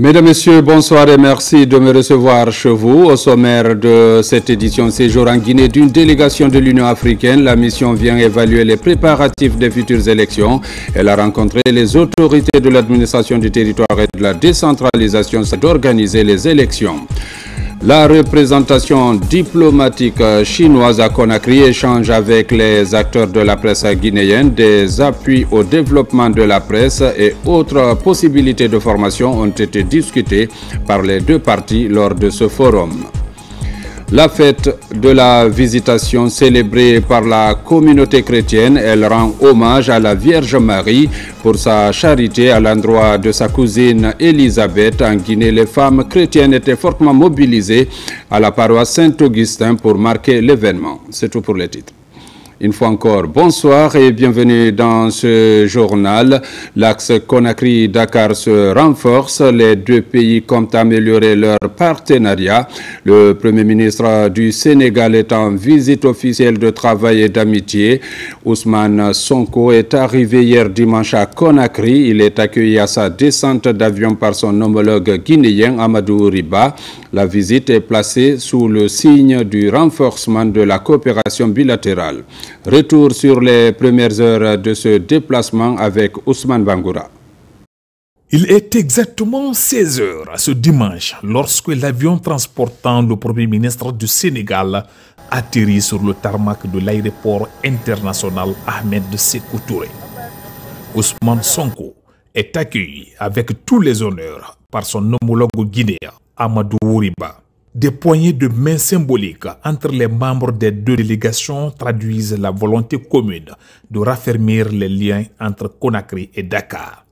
Mesdames, Messieurs, bonsoir et merci de me recevoir chez vous. Au sommaire de cette édition séjour en Guinée d'une délégation de l'Union africaine, la mission vient évaluer les préparatifs des futures élections. Elle a rencontré les autorités de l'administration du territoire et de la décentralisation d'organiser les élections. La représentation diplomatique chinoise à Conakry échange avec les acteurs de la presse guinéenne. Des appuis au développement de la presse et autres possibilités de formation ont été discutées par les deux parties lors de ce forum. La fête de la Visitation célébrée par la communauté chrétienne, elle rend hommage à la Vierge Marie pour sa charité à l'endroit de sa cousine Élisabeth. En Guinée, les femmes chrétiennes étaient fortement mobilisées à la paroisse Saint-Augustin pour marquer l'événement. C'est tout pour les titres. Une fois encore, bonsoir et bienvenue dans ce journal. L'axe Conakry-Dakar se renforce. Les deux pays comptent améliorer leur partenariat. Le Premier ministre du Sénégal est en visite officielle de travail et d'amitié. Ousmane Sonko est arrivé hier dimanche à Conakry. Il est accueilli à sa descente d'avion par son homologue guinéen Amadou Riba. La visite est placée sous le signe du renforcement de la coopération bilatérale. Retour sur les premières heures de ce déplacement avec Ousmane Bangoura. Il est exactement 16 heures ce dimanche lorsque l'avion transportant le Premier ministre du Sénégal atterrit sur le tarmac de l'aéroport international Ahmed Sékou Touré. Ousmane Sonko est accueilli avec tous les honneurs par son homologue guinéen Amadou Riba. Des poignées de main symboliques entre les membres des deux délégations traduisent la volonté commune de raffermir les liens entre Conakry et Dakar.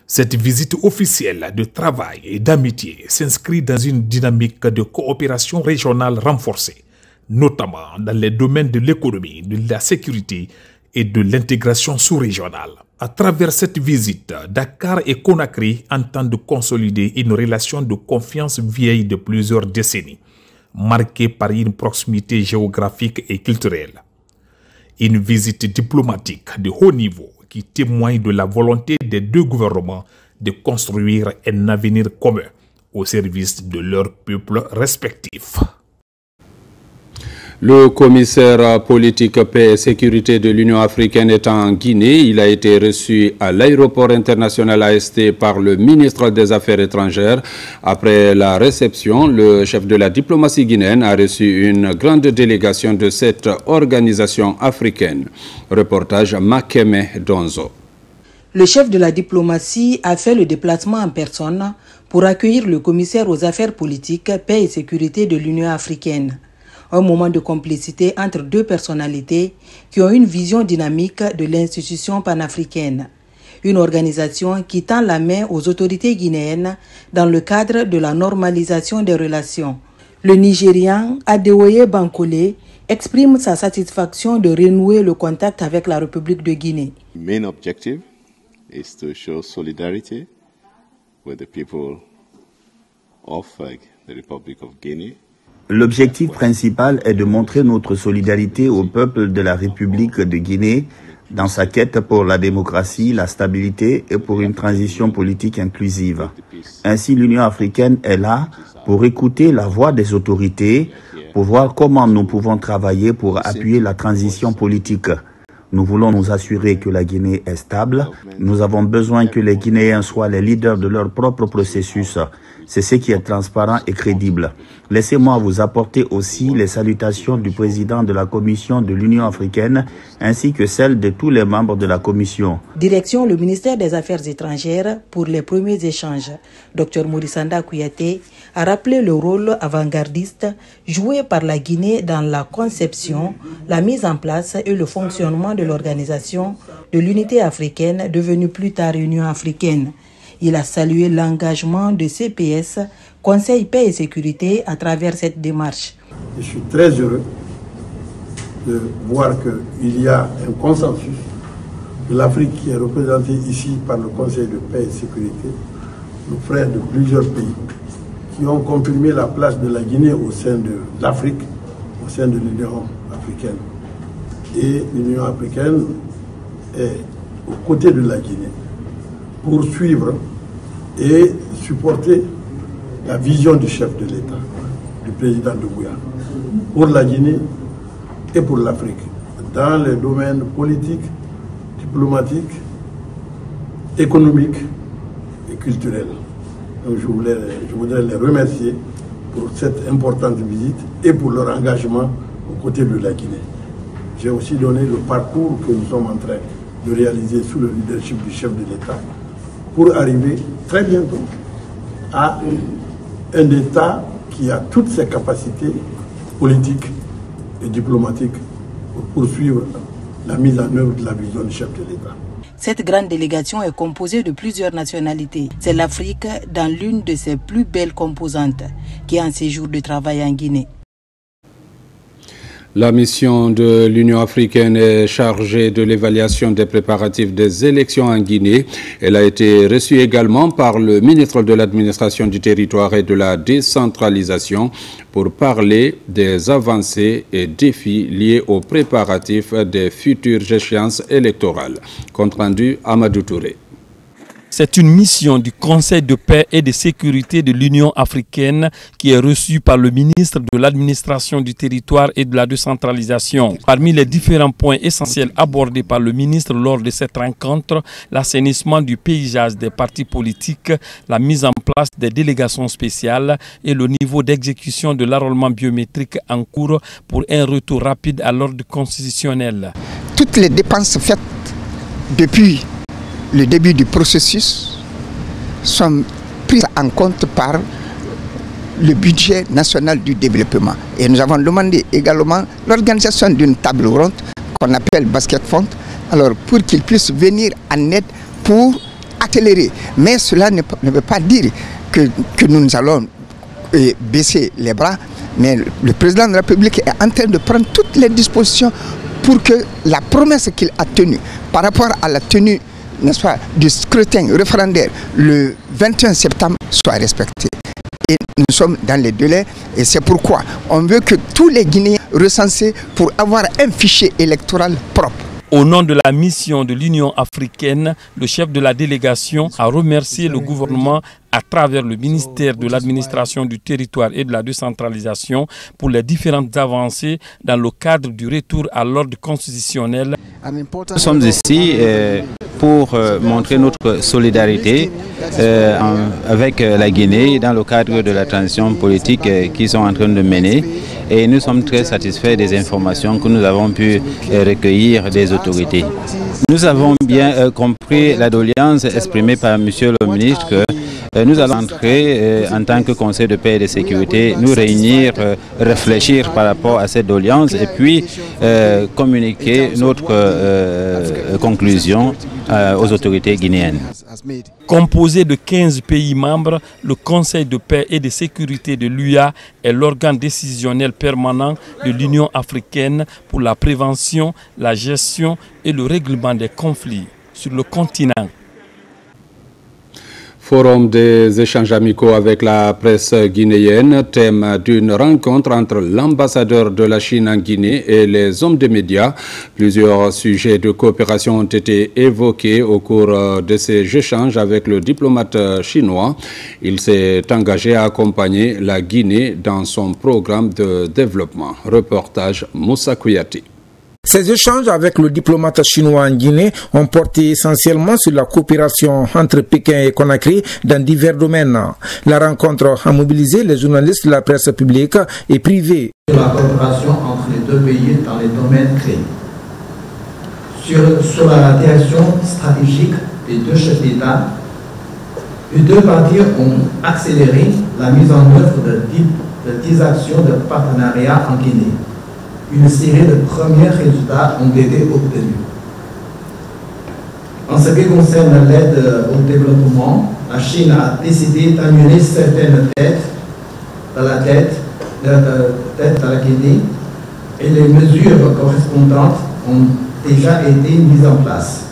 Cette visite officielle de travail et d'amitié s'inscrit dans une dynamique de coopération régionale renforcée, notamment dans les domaines de l'économie, de la sécurité et de l'intégration sous-régionale. À travers cette visite, Dakar et Conakry entendent consolider une relation de confiance vieille de plusieurs décennies, marquée par une proximité géographique et culturelle. Une visite diplomatique de haut niveau qui témoigne de la volonté des deux gouvernements de construire un avenir commun au service de leurs peuples respectifs. Le commissaire politique paix et sécurité de l'Union africaine est en Guinée. Il a été reçu à l'aéroport international AST par le ministre des Affaires étrangères. Après la réception, le chef de la diplomatie guinéenne a reçu une grande délégation de cette organisation africaine. Reportage Makeme Donzo. Le chef de la diplomatie a fait le déplacement en personne pour accueillir le commissaire aux affaires politiques, paix et sécurité de l'Union africaine. Un moment de complicité entre deux personnalités qui ont une vision dynamique de l'institution panafricaine. Une organisation qui tend la main aux autorités guinéennes dans le cadre de la normalisation des relations. Le Nigérian Adewoye Bankole exprime sa satisfaction de renouer le contact avec la République de Guinée. The main objective is to show solidarity with the people of the Republic of Guinea. L'objectif principal est de montrer notre solidarité au peuple de la République de Guinée dans sa quête pour la démocratie, la stabilité et pour une transition politique inclusive. Ainsi, l'Union africaine est là pour écouter la voix des autorités, pour voir comment nous pouvons travailler pour appuyer la transition politique. Nous voulons nous assurer que la Guinée est stable. Nous avons besoin que les Guinéens soient les leaders de leur propre processus. C'est ce qui est transparent et crédible. Laissez-moi vous apporter aussi les salutations du président de la Commission de l'Union africaine ainsi que celles de tous les membres de la Commission. Direction le ministère des Affaires étrangères pour les premiers échanges. Dr Mourisanda Kouyaté a rappelé le rôle avant-gardiste joué par la Guinée dans la conception, la mise en place et le fonctionnement de l'organisation de l'unité africaine devenue plus tard Union africaine. Il a salué l'engagement de CPS, Conseil paix et sécurité, à travers cette démarche. Je suis très heureux de voir qu'il y a un consensus de l'Afrique qui est représentée ici par le Conseil de paix et sécurité, nos frères de plusieurs pays, qui ont confirmé la place de la Guinée au sein de l'Afrique, au sein de l'Union africaine. Et l'Union africaine est aux côtés de la Guinée pour suivre et supporter la vision du chef de l'État, du président Doumbouya, pour la Guinée et pour l'Afrique, dans les domaines politiques, diplomatiques, économiques et culturels. Donc je voudrais les remercier pour cette importante visite et pour leur engagement aux côtés de la Guinée. J'ai aussi donné le parcours que nous sommes en train de réaliser sous le leadership du chef de l'État pour arriver très bientôt à un État qui a toutes ses capacités politiques et diplomatiques pour poursuivre la mise en œuvre de la vision du chef de l'État. Cette grande délégation est composée de plusieurs nationalités. C'est l'Afrique dans l'une de ses plus belles composantes, qui est en séjour de travail en Guinée. La mission de l'Union africaine est chargée de l'évaluation des préparatifs des élections en Guinée. Elle a été reçue également par le ministre de l'Administration du territoire et de la décentralisation pour parler des avancées et défis liés aux préparatifs des futures échéances électorales. Compte rendu Amadou Touré. C'est une mission du Conseil de paix et de sécurité de l'Union africaine qui est reçue par le ministre de l'Administration du territoire et de la décentralisation. Parmi les différents points essentiels abordés par le ministre lors de cette rencontre, l'assainissement du paysage des partis politiques, la mise en place des délégations spéciales et le niveau d'exécution de l'enrôlement biométrique en cours pour un retour rapide à l'ordre constitutionnel. Toutes les dépenses faites depuis le début du processus sont prises en compte par le budget national du développement. Et nous avons demandé également l'organisation d'une table ronde qu'on appelle Basket Fund, alors pour qu'ils puissent venir en aide pour accélérer. Mais cela ne veut pas dire que nous allons baisser les bras, mais le président de la République est en train de prendre toutes les dispositions pour que la promesse qu'il a tenue par rapport à la tenue, n'est-ce pas, du scrutin référendaire le 21 septembre soit respecté. Et nous sommes dans les délais et c'est pourquoi on veut que tous les Guinéens recensés pour avoir un fichier électoral propre. Au nom de la mission de l'Union africaine, le chef de la délégation a remercié le gouvernement à travers le ministère de l'Administration du territoire et de la décentralisation pour les différentes avancées dans le cadre du retour à l'ordre constitutionnel. Nous sommes ici pour montrer notre solidarité avec la Guinée dans le cadre de la transition politique qu'ils sont en train de mener. Et nous sommes très satisfaits des informations que nous avons pu recueillir des autorités. Nous avons bien compris la doléance exprimée par M. le ministre que nous allons entrer en tant que Conseil de paix et de sécurité, nous réunir, réfléchir par rapport à cette doléance et puis communiquer notre conclusion aux autorités guinéennes. Composé de 15 pays membres, le Conseil de paix et de sécurité de l'UA est l'organe décisionnel permanent de l'Union africaine pour la prévention, la gestion et le règlement des conflits sur le continent. Forum des échanges amicaux avec la presse guinéenne, thème d'une rencontre entre l'ambassadeur de la Chine en Guinée et les hommes des médias. Plusieurs sujets de coopération ont été évoqués au cours de ces échanges avec le diplomate chinois. Il s'est engagé à accompagner la Guinée dans son programme de développement. Reportage Moussa Kouyati. Ces échanges avec le diplomate chinois en Guinée ont porté essentiellement sur la coopération entre Pékin et Conakry dans divers domaines. La rencontre a mobilisé les journalistes de la presse publique et privée. La coopération entre les deux pays dans les domaines clés. Sur la direction stratégique des deux chefs d'État, les deux parties ont accéléré la mise en œuvre de 10 actions de partenariat en Guinée. Une série de premiers résultats ont été obtenus. En ce qui concerne l'aide au développement, la Chine a décidé d'annuler certaines dettes à la Guinée et les mesures correspondantes ont déjà été mises en place.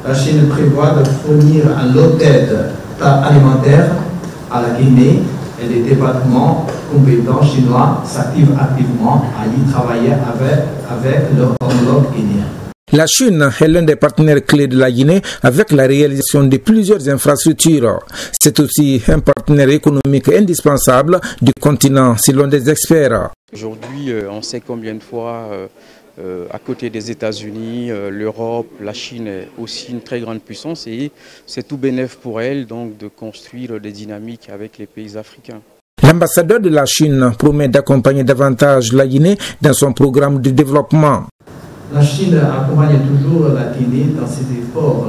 La Chine prévoit de fournir un lot d'aide alimentaire à la Guinée et les départements compétents chinois s'activent activement à y travailler avec leurs homologues guinéens. La Chine est l'un des partenaires clés de la Guinée avec la réalisation de plusieurs infrastructures. C'est aussi un partenaire économique indispensable du continent selon des experts. Aujourd'hui, on sait combien de fois, à côté des États-Unis, l'Europe, la Chine est aussi une très grande puissance et c'est tout bénéf pour elle donc, de construire des dynamiques avec les pays africains. L'ambassadeur de la Chine promet d'accompagner davantage la Guinée dans son programme de développement. La Chine accompagne toujours la Guinée dans ses efforts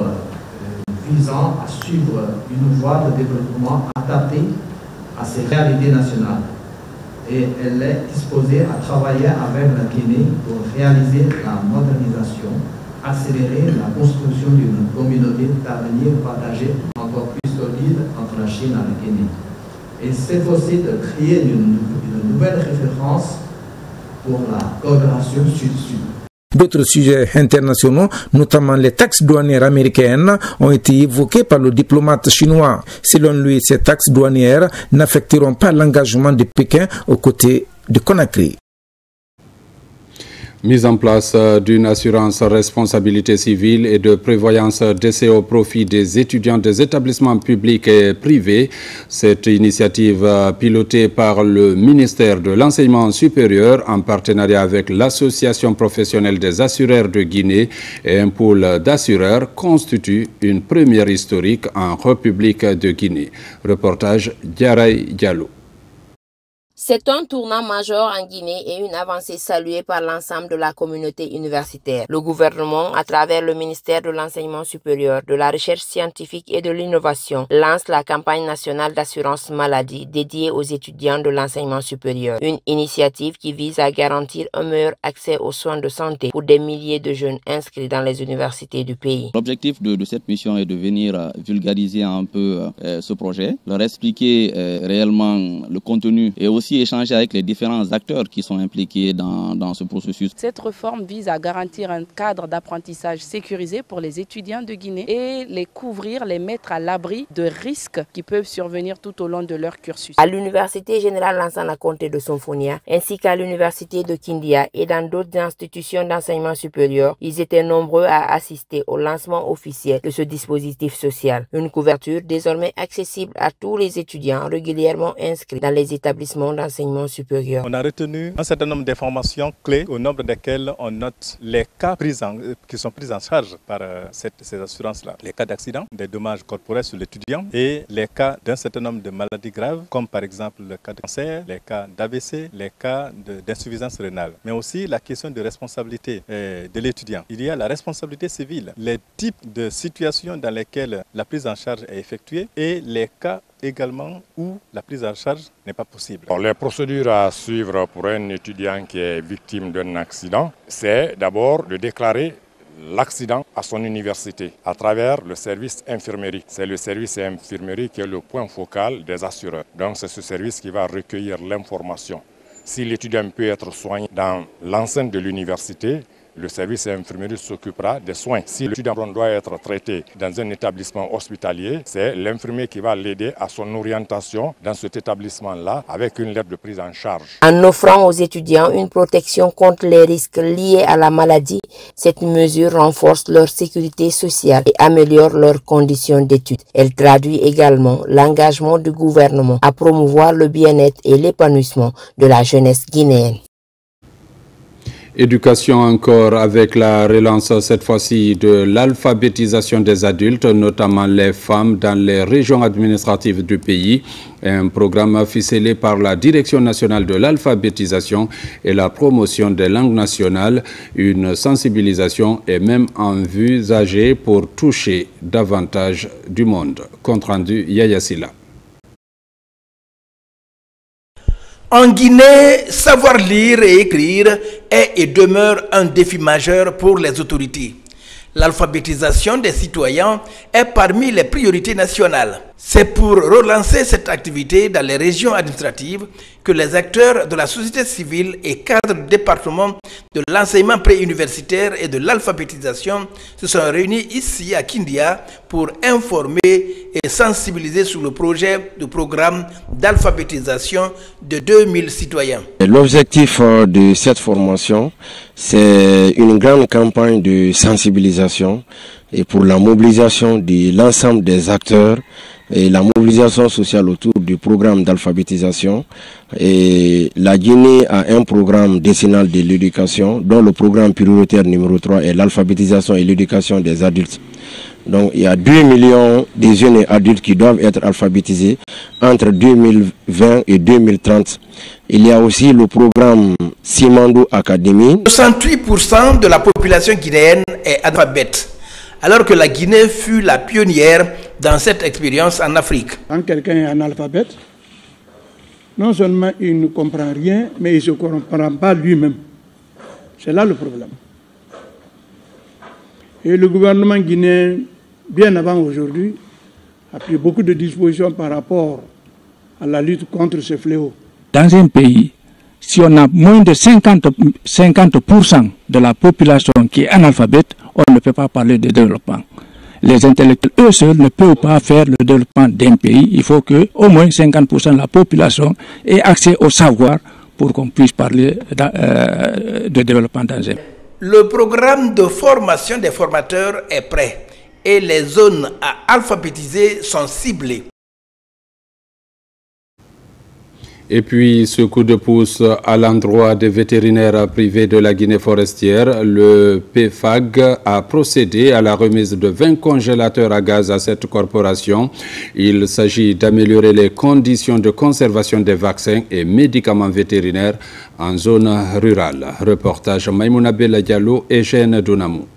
visant à suivre une voie de développement adaptée à ses réalités nationales. Et elle est disposée à travailler avec la Guinée pour réaliser la modernisation, accélérer la construction d'une communauté d'avenir partagée encore plus solide entre la Chine et la Guinée. Et s'efforcer de créer une nouvelle référence pour la coopération sud-sud. D'autres sujets internationaux, notamment les taxes douanières américaines, ont été évoqués par le diplomate chinois. Selon lui, ces taxes douanières n'affecteront pas l'engagement de Pékin aux côtés de Conakry. Mise en place d'une assurance responsabilité civile et de prévoyance décès au profit des étudiants des établissements publics et privés. Cette initiative pilotée par le ministère de l'Enseignement supérieur en partenariat avec l'Association professionnelle des assureurs de Guinée et un pool d'assureurs constitue une première historique en République de Guinée. Reportage Diaray Diallo. C'est un tournant majeur en Guinée et une avancée saluée par l'ensemble de la communauté universitaire. Le gouvernement, à travers le ministère de l'Enseignement supérieur, de la Recherche scientifique et de l'Innovation, lance la campagne nationale d'assurance maladie dédiée aux étudiants de l'enseignement supérieur. Une initiative qui vise à garantir un meilleur accès aux soins de santé pour des milliers de jeunes inscrits dans les universités du pays. L'objectif de cette mission est de venir vulgariser un peu ce projet, leur expliquer réellement le contenu et aussi échanger avec les différents acteurs qui sont impliqués dans ce processus. Cette réforme vise à garantir un cadre d'apprentissage sécurisé pour les étudiants de Guinée et les couvrir, les mettre à l'abri de risques qui peuvent survenir tout au long de leur cursus. À l'Université générale Lansana Conté de Sonfonia, ainsi qu'à l'Université de Kindia et dans d'autres institutions d'enseignement supérieur, ils étaient nombreux à assister au lancement officiel de ce dispositif social. Une couverture désormais accessible à tous les étudiants régulièrement inscrits dans les établissements d'enseignement supérieur. On a retenu un certain nombre d'informations clés au nombre desquelles on note les cas qui sont pris en charge par ces assurances-là. Les cas d'accident, des dommages corporels sur l'étudiant et les cas d'un certain nombre de maladies graves comme par exemple le cas de cancer, les cas d'AVC, les cas d'insuffisance rénale. Mais aussi la question de responsabilité de l'étudiant. Il y a la responsabilité civile, les types de situations dans lesquelles la prise en charge est effectuée et les cas également où la prise en charge n'est pas possible. Les procédures à suivre pour un étudiant qui est victime d'un accident, c'est d'abord de déclarer l'accident à son université à travers le service infirmerie. C'est le service infirmerie qui est le point focal des assureurs. Donc c'est ce service qui va recueillir l'information. Si l'étudiant peut être soigné dans l'enceinte de l'université, le service infirmerie s'occupera des soins. Si l'étudiant doit être traité dans un établissement hospitalier, c'est l'infirmier qui va l'aider à son orientation dans cet établissement-là avec une lettre de prise en charge. En offrant aux étudiants une protection contre les risques liés à la maladie, cette mesure renforce leur sécurité sociale et améliore leurs conditions d'études. Elle traduit également l'engagement du gouvernement à promouvoir le bien-être et l'épanouissement de la jeunesse guinéenne. Éducation encore avec la relance cette fois-ci de l'alphabétisation des adultes, notamment les femmes dans les régions administratives du pays. Un programme ficelé par la Direction nationale de l'alphabétisation et la promotion des langues nationales. Une sensibilisation est même envisagée pour toucher davantage du monde. Compte rendu Yaya Silla. En Guinée, savoir lire et écrire est et demeure un défi majeur pour les autorités. L'alphabétisation des citoyens est parmi les priorités nationales. C'est pour relancer cette activité dans les régions administratives que les acteurs de la société civile et cadres du département de l'enseignement préuniversitaire et de l'alphabétisation se sont réunis ici à Kindia pour informer et sensibiliser sur le projet du programme d'alphabétisation de 2000 citoyens. L'objectif de cette formation, c'est une grande campagne de sensibilisation et pour la mobilisation de l'ensemble des acteurs et la mobilisation sociale autour du programme d'alphabétisation. Et la Guinée a un programme décennal de l'éducation dont le programme prioritaire numéro 3 est l'alphabétisation et l'éducation des adultes. Donc il y a 2 millions de jeunes et adultes qui doivent être alphabétisés entre 2020 et 2030. Il y a aussi le programme Simandou Academy. 68% de la population guinéenne est analphabète, alors que la Guinée fut la pionnière dans cette expérience en Afrique. Quand quelqu'un est analphabète, non seulement il ne comprend rien, mais il ne se comprend pas lui-même. C'est là le problème. Et le gouvernement guinéen, bien avant aujourd'hui, a pris beaucoup de dispositions par rapport à la lutte contre ce fléau. Dans un pays, si on a moins de 50% de la population qui est analphabète, on ne peut pas parler de développement. Les intellectuels, eux seuls, ne peuvent pas faire le développement d'un pays. Il faut que au moins 50% de la population ait accès au savoir pour qu'on puisse parler de développement dans un pays. Le programme de formation des formateurs est prêt et les zones à alphabétiser sont ciblées. Et puis, ce coup de pouce à l'endroit des vétérinaires privés de la Guinée forestière, le PFAG a procédé à la remise de 20 congélateurs à gaz à cette corporation. Il s'agit d'améliorer les conditions de conservation des vaccins et médicaments vétérinaires en zone rurale. Reportage Maïmouna Bella Diallo et Jeanne Dounamou.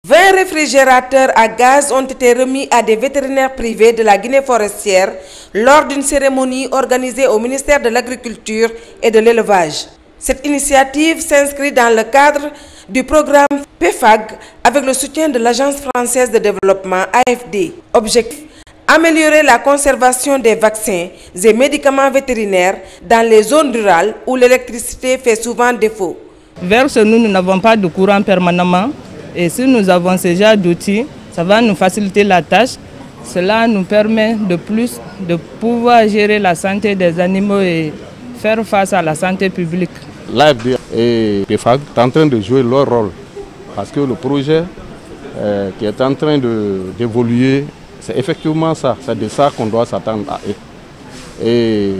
20 réfrigérateurs à gaz ont été remis à des vétérinaires privés de la Guinée forestière lors d'une cérémonie organisée au ministère de l'Agriculture et de l'Élevage. Cette initiative s'inscrit dans le cadre du programme PFAG avec le soutien de l'Agence française de développement AFD. Objectif: améliorer la conservation des vaccins et médicaments vétérinaires dans les zones rurales où l'électricité fait souvent défaut. Vers ce nous n'avons pas de courant permanemment. Et si nous avons ce genre d'outils, ça va nous faciliter la tâche. Cela nous permet de pouvoir gérer la santé des animaux et faire face à la santé publique. L'AFD et PFAG sont en train de jouer leur rôle parce que le projet qui est en train d'évoluer, c'est effectivement ça. C'est de ça qu'on doit s'attendre à eux. Et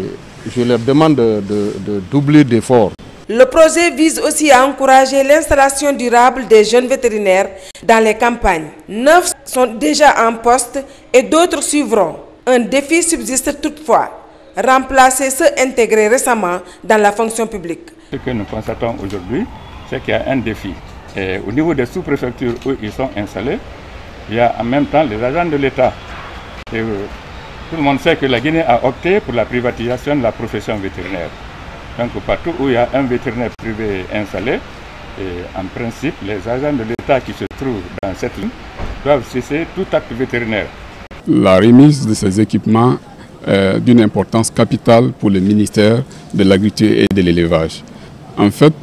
je leur demande de doubler d'efforts. Le projet vise aussi à encourager l'installation durable des jeunes vétérinaires dans les campagnes. 9 sont déjà en poste et d'autres suivront. Un défi subsiste toutefois: remplacer ceux intégrés récemment dans la fonction publique. Ce que nous constatons aujourd'hui, c'est qu'il y a un défi. Et au niveau des sous-préfectures où ils sont installés, il y a en même temps les agents de l'État. Tout le monde sait que la Guinée a opté pour la privatisation de la profession vétérinaire. Donc partout où il y a un vétérinaire privé installé, et en principe, les agents de l'État qui se trouvent dans cette ligne doivent cesser tout acte vétérinaire. La remise de ces équipements est d'une importance capitale pour le ministère de l'Agriculture et de l'Élevage. En fait,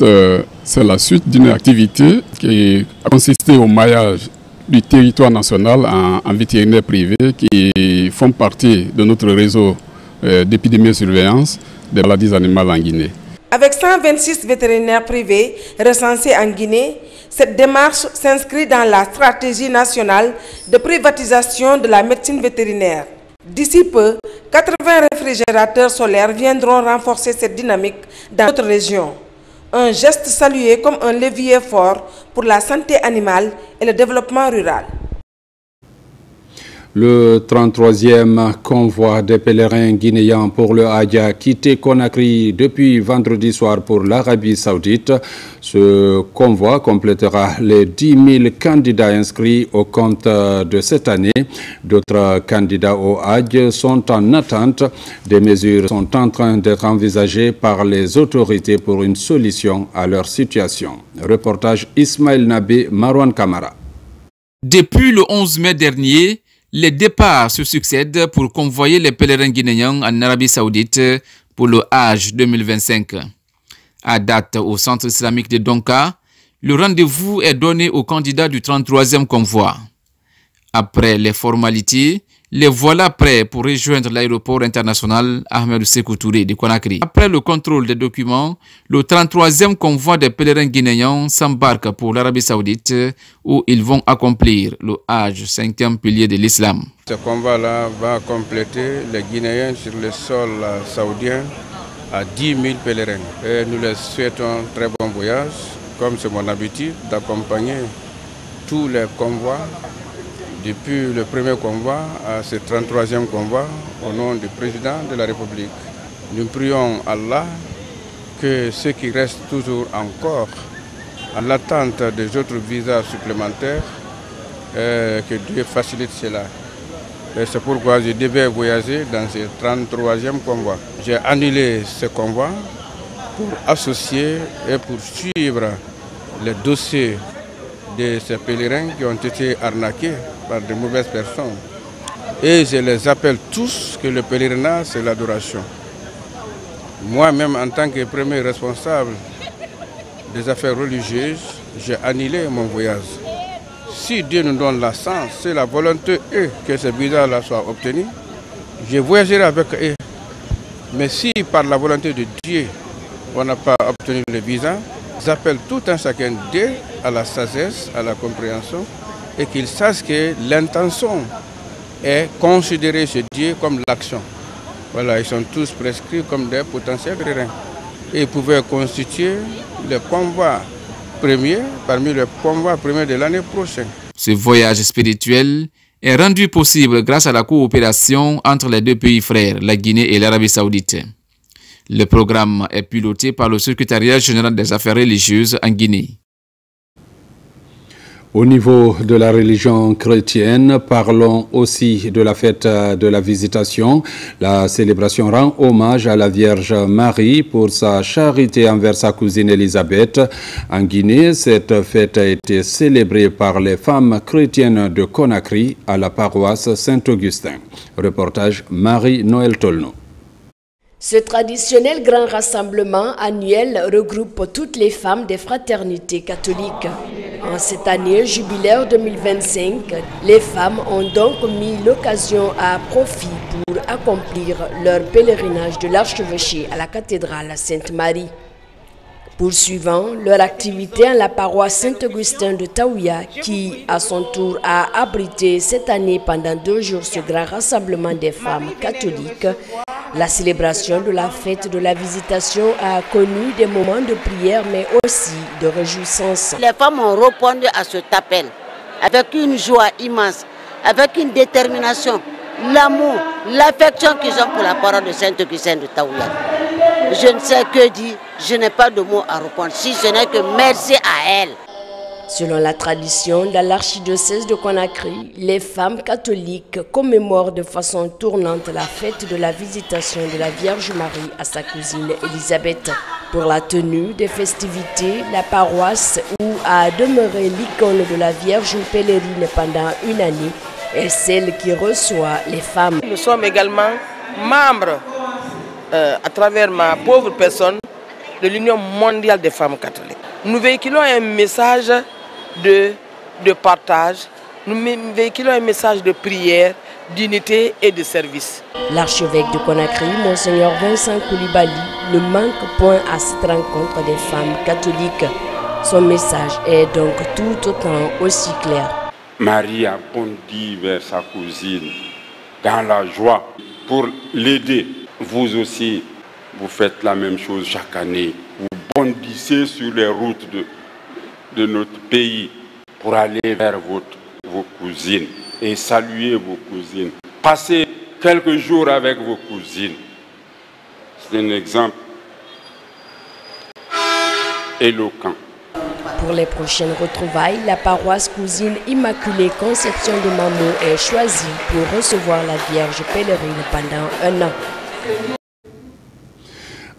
c'est la suite d'une activité qui a consisté au maillage du territoire national en vétérinaires privés qui font partie de notre réseau d'épidémie-surveillance des maladies animales en Guinée. Avec 126 vétérinaires privés recensés en Guinée, cette démarche s'inscrit dans la stratégie nationale de privatisation de la médecine vétérinaire. D'ici peu, 80 réfrigérateurs solaires viendront renforcer cette dynamique dans notre région. Un geste salué comme un levier fort pour la santé animale et le développement rural. Le 33e convoi des pèlerins guinéens pour le Hadj a quitté Conakry depuis vendredi soir pour l'Arabie Saoudite. Ce convoi complétera les 10 000 candidats inscrits au compte de cette année. D'autres candidats au Hadj sont en attente. Des mesures sont en train d'être envisagées par les autorités pour une solution à leur situation. Reportage Ismaël Nabé, Marwan Kamara. Depuis le 11 mai dernier, Les départs se succèdent pour convoyer les pèlerins guinéens en Arabie Saoudite pour le Hajj 2025. À date au centre islamique de Donka, le rendez-vous est donné aux candidats du 33e convoi. Après les formalités, les voilà prêts pour rejoindre l'aéroport international Ahmed Sékou Touré de Conakry. Après le contrôle des documents, le 33e convoi des pèlerins guinéens s'embarque pour l'Arabie Saoudite où ils vont accomplir le Hajj, 5e pilier de l'islam. Ce convoi-là va compléter les Guinéens sur le sol saoudien à 10 000 pèlerins. Et nous les souhaitons un très bon voyage, comme c'est mon habitude d'accompagner tous les convois, depuis le premier convoi à ce 33e convoi, au nom du président de la République. Nous prions Allah que ceux qui restent toujours encore en l'attente des autres visas supplémentaires, que Dieu facilite cela. Et c'est pourquoi je devais voyager dans ce 33e convoi. J'ai annulé ce convoi pour associer et pour suivre les dossiers de ces pèlerins qui ont été arnaqués par de mauvaises personnes. Et je les appelle tous que le pèlerinage, c'est l'adoration. Moi-même, en tant que premier responsable des affaires religieuses, j'ai annulé mon voyage. Si Dieu nous donne la chance, c'est la volonté que ces visas-là soient obtenus, je voyagerai avec eux. Mais si par la volonté de Dieu, on n'a pas obtenu le visa, j'appelle tout un chacun d'eux à la sagesse, à la compréhension, et qu'ils sachent que l'intention est considérée chez Dieu comme l'action. Voilà, ils sont tous prescrits comme des potentiels pèlerins. Et ils pouvaient constituer le convoi premier parmi les convois premiers de l'année prochaine. Ce voyage spirituel est rendu possible grâce à la coopération entre les deux pays frères, la Guinée et l'Arabie Saoudite. Le programme est piloté par le secrétariat général des affaires religieuses en Guinée. Au niveau de la religion chrétienne, parlons aussi de la fête de la Visitation. La célébration rend hommage à la Vierge Marie pour sa charité envers sa cousine Élisabeth. En Guinée, cette fête a été célébrée par les femmes chrétiennes de Conakry à la paroisse Saint-Augustin. Reportage Marie-Noël Tolno. Ce traditionnel grand rassemblement annuel regroupe toutes les femmes des fraternités catholiques. En cette année jubilaire 2025, les femmes ont donc mis l'occasion à profit pour accomplir leur pèlerinage de l'archevêché à la cathédrale Sainte-Marie. Poursuivant leur activité en la paroisse Saint-Augustin de Taouya, qui à son tour a abrité cette année pendant 2 jours ce grand rassemblement des femmes catholiques, la célébration de la fête de la Visitation a connu des moments de prière mais aussi de réjouissance. Les femmes ont répondu à cet appel avec une joie immense, avec une détermination, l'amour, l'affection qu'ils ont pour la parole de Saint-Augustin de Taouya. Je ne sais que dire, je n'ai pas de mots à répondre, si ce n'est que merci à elle. Selon la tradition, dans l'archidiocèse de Conakry, les femmes catholiques commémorent de façon tournante la fête de la Visitation de la Vierge Marie à sa cousine Élisabeth. Pour la tenue des festivités, la paroisse où a demeuré l'icône de la Vierge pèlerine pendant une année est celle qui reçoit les femmes. Nous sommes également membres, à travers ma pauvre personne, de l'Union mondiale des femmes catholiques. Nous véhiculons un message de partage, nous véhiculons un message de prière, d'unité et de service. L'archevêque de Conakry, Monseigneur Vincent Koulibaly, ne manque point à cette rencontre des femmes catholiques. Son message est donc tout autant aussi clair. Marie a bondi vers sa cousine dans la joie pour l'aider. Vous aussi, vous faites la même chose chaque année. Vous bondissez sur les routes de notre pays pour aller vers vos cousines et saluer vos cousines. Passez quelques jours avec vos cousines. C'est un exemple éloquent. Pour les prochaines retrouvailles, la paroisse cousine Immaculée Conception de Mamou est choisie pour recevoir la Vierge pèlerine pendant 1 an.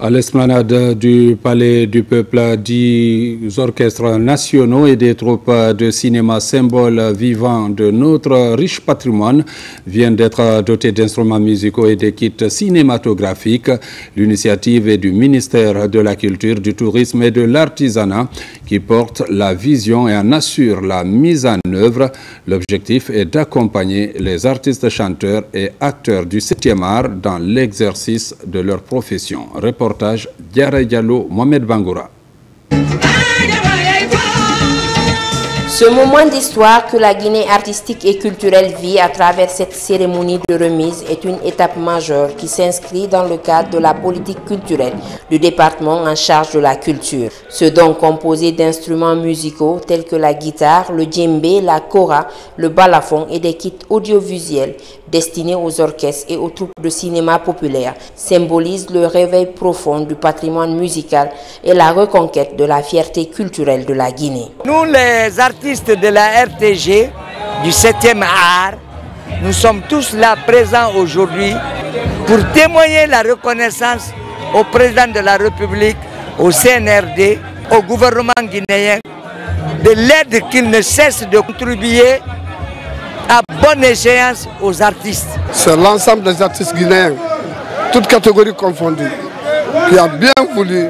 À l'esplanade du Palais du Peuple, 10 orchestres nationaux et des troupes de cinéma, symboles vivants de notre riche patrimoine, viennent d'être dotés d'instruments musicaux et de kits cinématographiques. L'initiative est du ministère de la Culture, du Tourisme et de l'Artisanat qui porte la vision et en assure la mise en œuvre. L'objectif est d'accompagner les artistes chanteurs et acteurs du 7e art dans l'exercice de leur profession. Reportage Diarra Diallo, Mohamed Bangoura. Ce moment d'histoire que la Guinée artistique et culturelle vit à travers cette cérémonie de remise est une étape majeure qui s'inscrit dans le cadre de la politique culturelle du département en charge de la culture. Ce don composé d'instruments musicaux tels que la guitare, le djembé, la kora, le balafon et des kits audiovisuels destinés aux orchestres et aux troupes de cinéma populaire symbolise le réveil profond du patrimoine musical et la reconquête de la fierté culturelle de la Guinée. Nous, les artistes de la RTG, du 7e art, nous sommes tous là présents aujourd'hui pour témoigner la reconnaissance au président de la République, au CNRD, au gouvernement guinéen, de l'aide qu'il ne cesse de contribuer à bonne échéance aux artistes. C'est l'ensemble des artistes guinéens, toutes catégories confondues, qui a bien voulu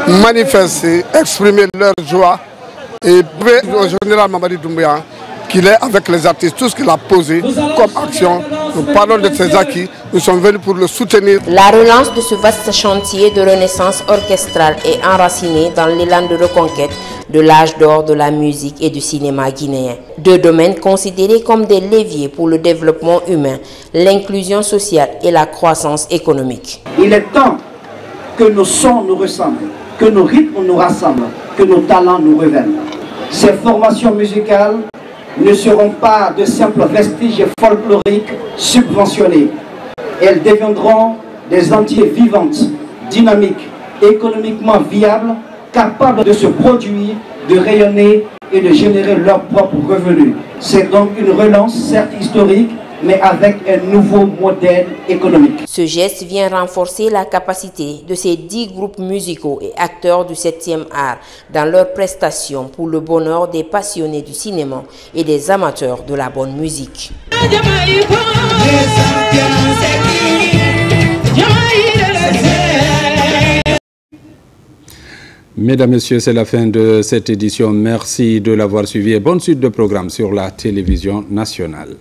manifester, exprimer leur joie et prouver au général Mamadi Doumbouya qu'il est avec les artistes. Tout ce qu'il a posé comme action, nous parlons de ses acquis, nous sommes venus pour le soutenir. La relance de ce vaste chantier de renaissance orchestrale est enracinée dans l'élan de reconquête de l'âge d'or de la musique et du cinéma guinéen. Deux domaines considérés comme des leviers pour le développement humain, l'inclusion sociale et la croissance économique. Il est temps que nos sons nous ressemblent, que nos rythmes nous rassemblent, que nos talents nous révèlent. Ces formations musicales ne seront pas de simples vestiges folkloriques subventionnés. Elles deviendront des entités vivantes, dynamiques, économiquement viables, capables de se produire, de rayonner et de générer leurs propres revenus. C'est donc une relance, certes historique, mais avec un nouveau modèle économique. Ce geste vient renforcer la capacité de ces 10 groupes musicaux et acteurs du 7e art dans leurs prestations pour le bonheur des passionnés du cinéma et des amateurs de la bonne musique. Mesdames, Messieurs, c'est la fin de cette édition. Merci de l'avoir suivi et bonne suite de programmes sur la télévision nationale.